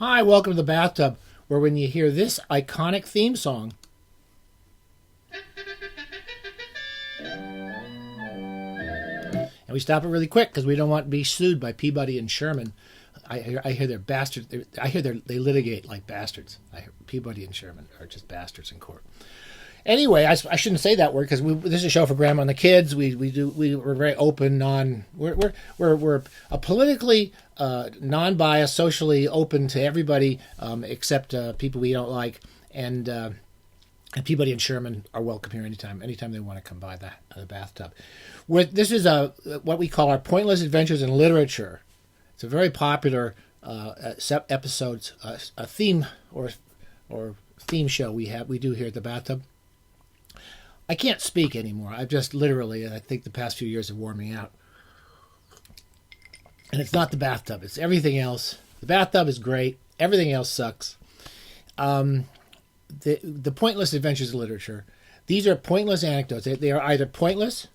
Hi, welcome to the Bathtub, where when you hear this iconic theme song, and we stop it really quick because we don't want to be sued by Peabody and Sherman. I hear they're bastards. They litigate like bastards. I hear Peabody and Sherman are just bastards in court. Anyway, I shouldn't say that word because this is a show for Grandma and the kids. We're very open, we're a politically non-biased, socially open to everybody except people we don't like, and Peabody and Sherman are welcome here anytime they want to come by the bathtub. This is what we call our Pointless Adventures in Literature. It's a very popular episodes, a theme or theme show we do here at the Bathtub. I can't speak anymore. I've just literally, I think the past few years have worn me out. And it's not the bathtub. It's everything else. The bathtub is great. Everything else sucks. The Pointless Adventures of Literature. These are pointless anecdotes. They are either pointless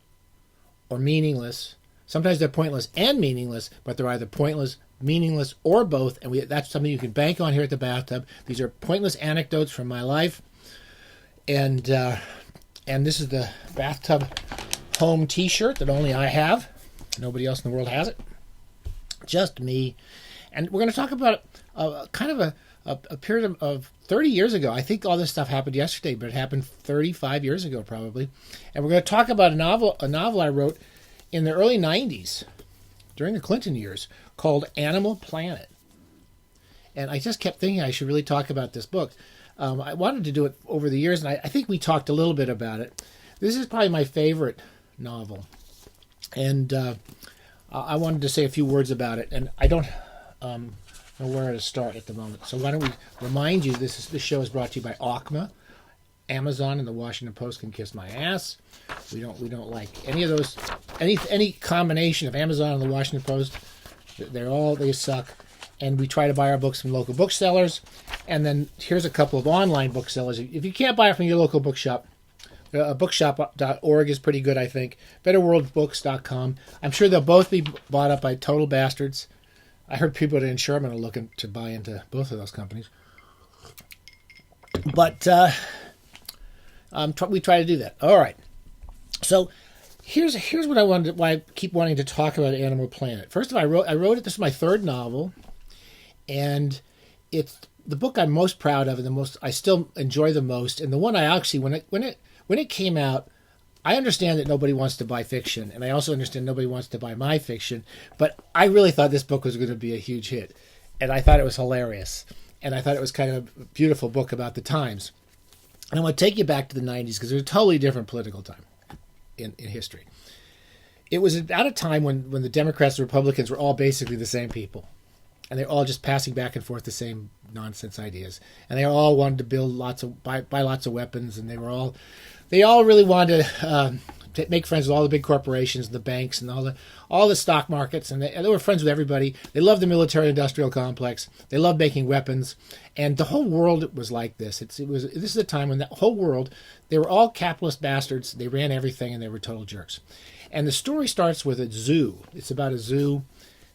or meaningless. Sometimes they're pointless and meaningless, but they're either pointless, meaningless, or both. And that's something you can bank on here at the Bathtub. These are pointless anecdotes from my life. And this is the Bathtub home t-shirt that only I have. Nobody else in the world has it. Just me. And we're going to talk about kind of a period of 30 years ago. I think all this stuff happened yesterday, but it happened 35 years ago probably. And we're going to talk about a novel I wrote in the early 90s, during the Clinton years, called Animal Planet. And I just kept thinking I should really talk about this book. I wanted to do it over the years, and I think we talked a little bit about it. This is probably my favorite novel, and I wanted to say a few words about it, and I don't know where to start at the moment. So why don't we remind you, this show is brought to you by ACMA. Amazon and the Washington Post can kiss my ass. We don't like any of those, any combination of Amazon and the Washington Post. They suck. And we try to buy our books from local booksellers. And then here's a couple of online booksellers. If you can't buy it from your local bookshop, bookshop.org is pretty good, I think. BetterWorldBooks.com. I'm sure they'll both be bought up by total bastards. I heard people in Sherman are looking to buy into both of those companies. But we try to do that. All right. So here's what why I keep wanting to talk about Animal Planet. First of all, I wrote it. This is my third novel. And it's the book I'm most proud of, and I still enjoy the most, and the one I actually when it came out, I understand that nobody wants to buy fiction, and I also understand nobody wants to buy my fiction, but I really thought this book was going to be a huge hit, and I thought it was hilarious, and I thought it was kind of a beautiful book about the times. And I want to take you back to the 90s because it was a totally different political time in history. It was at a time when the Democrats and Republicans were all basically the same people. And they're all just passing back and forth the same nonsense ideas. And they all wanted to build buy lots of weapons. And they all really wanted to make friends with all the big corporations, the banks, and all the stock markets. And they were friends with everybody. They loved the military-industrial complex. They loved making weapons. And the whole world was like this. This is a time when the whole world, they were all capitalist bastards. They ran everything, and they were total jerks. And the story starts with a zoo. It's about a zoo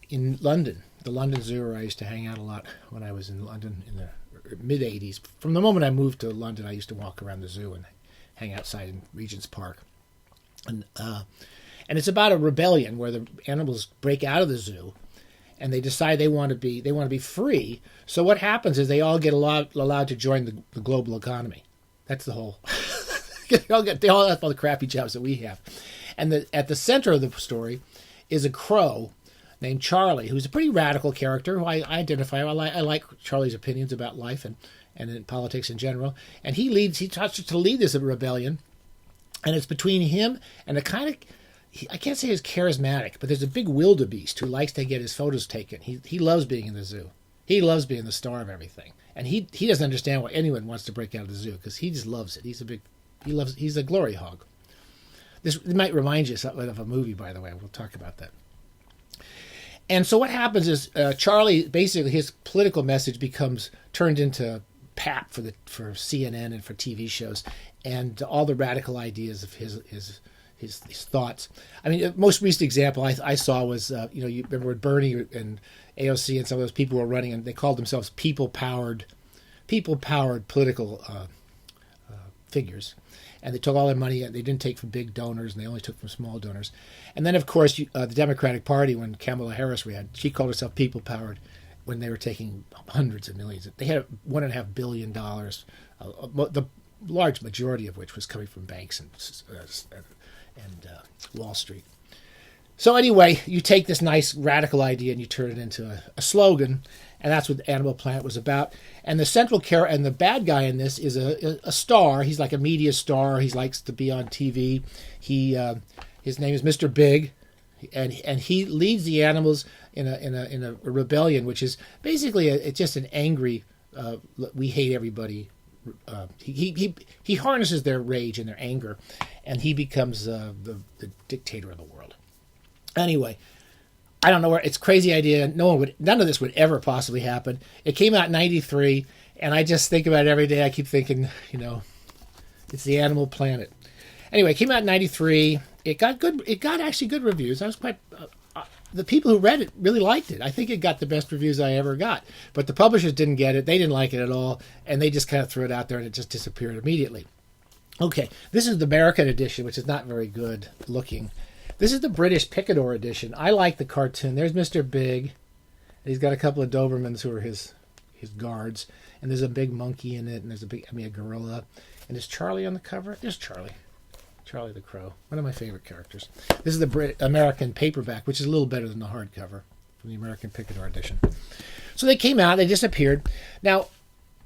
in London. The London Zoo, where I used to hang out a lot when I was in London in the mid-'80s. From the moment I moved to London, I used to walk around the zoo and hang outside in Regent's Park. And it's about a rebellion where the animals break out of the zoo, and they decide they want to be free. So what happens is they all get allowed to join the global economy. That's the whole. they all have all the crappy jobs that we have, and at the center of the story is a crow named Charlie, who's a pretty radical character who I identify. I like Charlie's opinions about life and in politics in general. And he tries to lead this rebellion. And it's between him and a kind of, I can't say he's charismatic, but there's a big wildebeest who likes to get his photos taken. He loves being in the zoo. He loves being the star of everything. And he doesn't understand why anyone wants to break out of the zoo because he just loves it. He's a glory hog. This might remind you of a movie, by the way. We'll talk about that. And so what happens is Charlie, basically his political message becomes turned into pap for CNN and for TV shows, and all the radical ideas of his thoughts. I mean, the most recent example I saw was you remember when Bernie and AOC and some of those people were running, and they called themselves people-powered political figures. And they took all their money. They didn't take from big donors, and they only took from small donors. And then, of course, the Democratic Party, when Kamala Harris ran, she called herself people-powered when they were taking hundreds of millions. They had $1.5 billion, the large majority of which was coming from banks and Wall Street. So anyway, you take this nice radical idea and you turn it into a slogan, and that's what Animal Planet was about. And the central character and the bad guy in this is a star. He's like a media star. He likes to be on TV. His name is Mr. Big, and he leads the animals in a rebellion, which is basically it's just an angry we hate everybody. He harnesses their rage and their anger, and he becomes the dictator of the world. Anyway, I don't know where it's a crazy idea. None of this would ever possibly happen. It came out in '93, and I just think about it every day. I keep thinking, it's the Animal Planet. Anyway, it came out in '93. It got actually good reviews. I was quite. The people who read it really liked it. I think it got the best reviews I ever got. But the publishers didn't get it. They didn't like it at all, and they just kind of threw it out there, and it just disappeared immediately. Okay, this is the American edition, which is not very good looking. This is the British Picador edition. I like the cartoon. There's Mr. Big. He's got a couple of Dobermans who are his guards, and there's a big monkey in it, and there's a gorilla. And is Charlie on the cover? There's Charlie. Charlie the Crow, one of my favorite characters. This is the American paperback, which is a little better than the hardcover from the American Picador edition. So they came out, they disappeared. Now,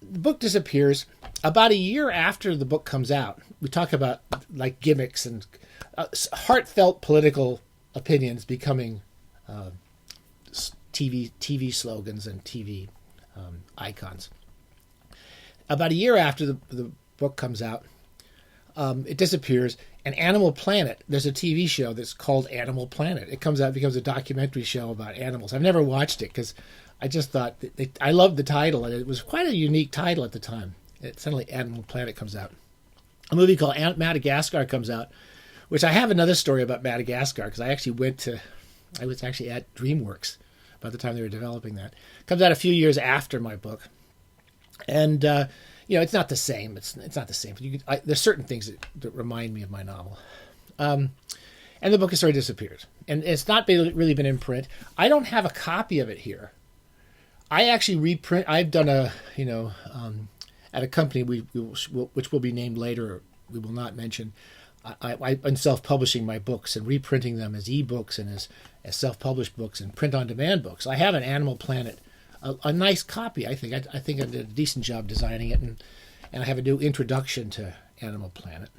the book disappears about a year after the book comes out. We talk about like gimmicks and heartfelt political opinions becoming TV slogans and TV icons. About a year after the book comes out, it disappears. And Animal Planet, there's a TV show that's called Animal Planet. It comes out, becomes a documentary show about animals. I've never watched it because I just thought I loved the title, and it was quite a unique title at the time. Suddenly Animal Planet comes out. A movie called Madagascar comes out, which I have another story about Madagascar because I was actually at DreamWorks by the time they were developing that. It comes out a few years after my book, and it's not the same. It's not the same. There's certain things that remind me of my novel. And the book has sort of disappeared. And it's not really been in print. I don't have a copy of it here. I actually reprint. I've done at a company which will be named later, we will not mention. I've been self-publishing my books and reprinting them as e-books and as self-published books and print-on-demand books. I have an Animal Planet, a nice copy, I think. I think I did a decent job designing it, and I have a new introduction to Animal Planet.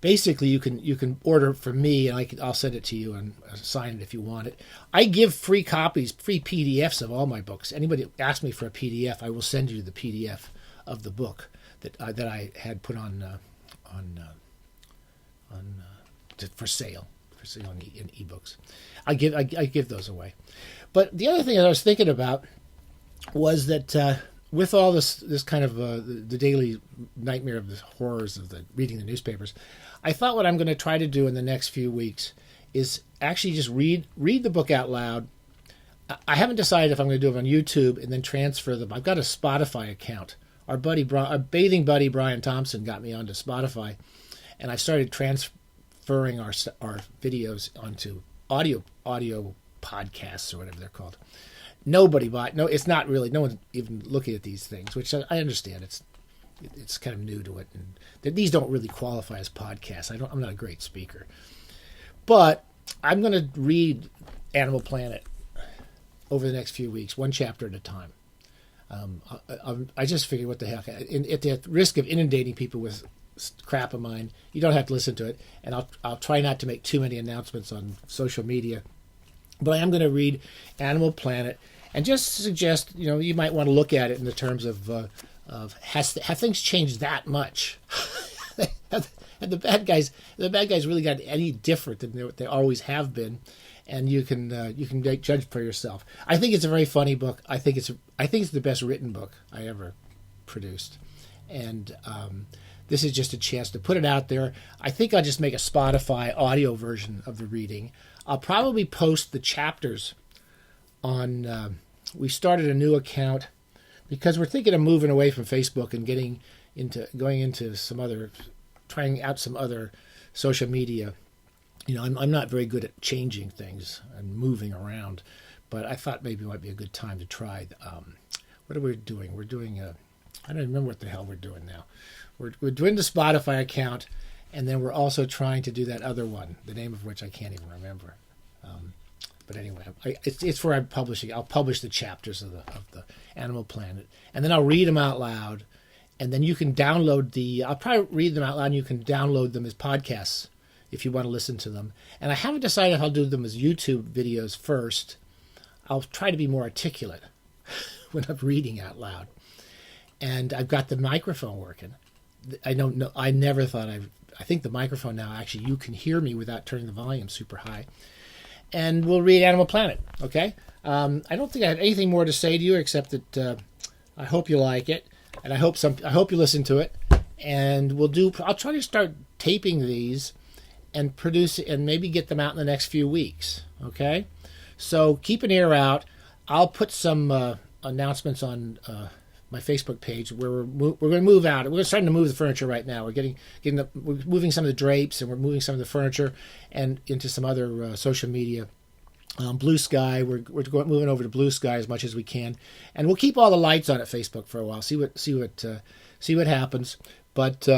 Basically, you can order it from me, and I'll send it to you and sign it if you want it. I give free copies, free PDFs of all my books. Anybody asks me for a PDF, I will send you the PDF of the book that I had put on for sale in ebooks. I give those away. But the other thing that I was thinking about was that with all this kind of the daily nightmare of the horrors of reading the newspapers, I thought what I'm going to try to do in the next few weeks is actually just read the book out loud. I haven't decided if I'm going to do it on YouTube and then transfer them. I've got a Spotify account. Our bathing buddy Brian Thompson got me onto Spotify, and I started transferring our videos onto audio podcasts or whatever they're called. It's not really, no one's even looking at these things, which I understand. It's kind of new to it, and these don't really qualify as podcasts. I'm not a great speaker, but I'm going to read Animal Planet over the next few weeks, one chapter at a time. I just figured, what the heck? At the risk of inundating people with crap of mine, you don't have to listen to it, and I'll try not to make too many announcements on social media. But I am going to read Animal Planet and just suggest, you might want to look at it in the terms of have things changed that much? Have the bad guys really got any different than they always have been? And you can judge for yourself. I think it's a very funny book. I think it's the best written book I ever produced, and this is just a chance to put it out there. I think I'll just make a Spotify audio version of the reading. I'll probably post the chapters on. We started a new account because we're thinking of moving away from Facebook and going into trying out some other social media. I'm not very good at changing things and moving around, but I thought maybe it might be a good time to try. What are we doing? We're doing I don't remember what the hell we're doing now. We're doing the Spotify account, and then we're also trying to do that other one, the name of which I can't even remember. But anyway, it's for I'm publishing. I'll publish the chapters of the Animal Planet, and then I'll read them out loud, and then you can download I'll probably read them out loud, and you can download them as podcasts if you want to listen to them. And I haven't decided if I'll do them as YouTube videos first. I'll try to be more articulate when I'm reading out loud. And I've got the microphone working. I don't know. I never thought I think the microphone now, actually, you can hear me without turning the volume super high. And we'll read Animal Planet, okay? I don't think I have anything more to say to you except that I hope you like it, and I hope you listen to it. And I'll try to start taping these and produce and maybe get them out in the next few weeks, okay? So keep an ear out. I'll put some announcements on my Facebook page where we're going to move out. We're starting to move the furniture right now. We're we're moving some of the drapes, and we're moving some of the furniture and into some other social media. Blue Sky, we're moving over to Blue Sky as much as we can, and we'll keep all the lights on at Facebook for a while. See what happens. But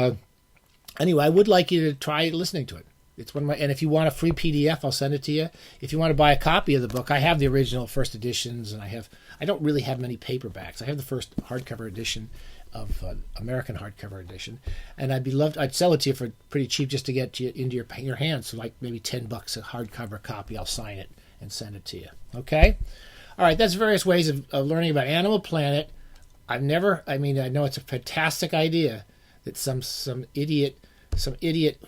anyway, I would like you to try listening to it. It's and if you want a free PDF, I'll send it to you. If you want to buy a copy of the book, I have the original first editions, and I don't really have many paperbacks. I have the first hardcover edition of American hardcover edition, and I'd sell it to you for pretty cheap just to get you into your hands. So like maybe $10 a hardcover copy. I'll sign it and send it to you. Okay? All right, that's various ways of learning about Animal Planet. I know it's a fantastic idea that some idiot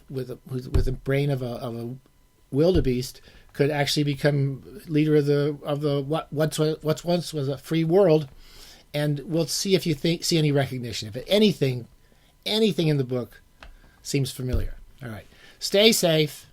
with a brain of a wildebeest could actually become leader of the what once was a free world, and we'll see if you see any recognition. If anything in the book seems familiar. All right, stay safe.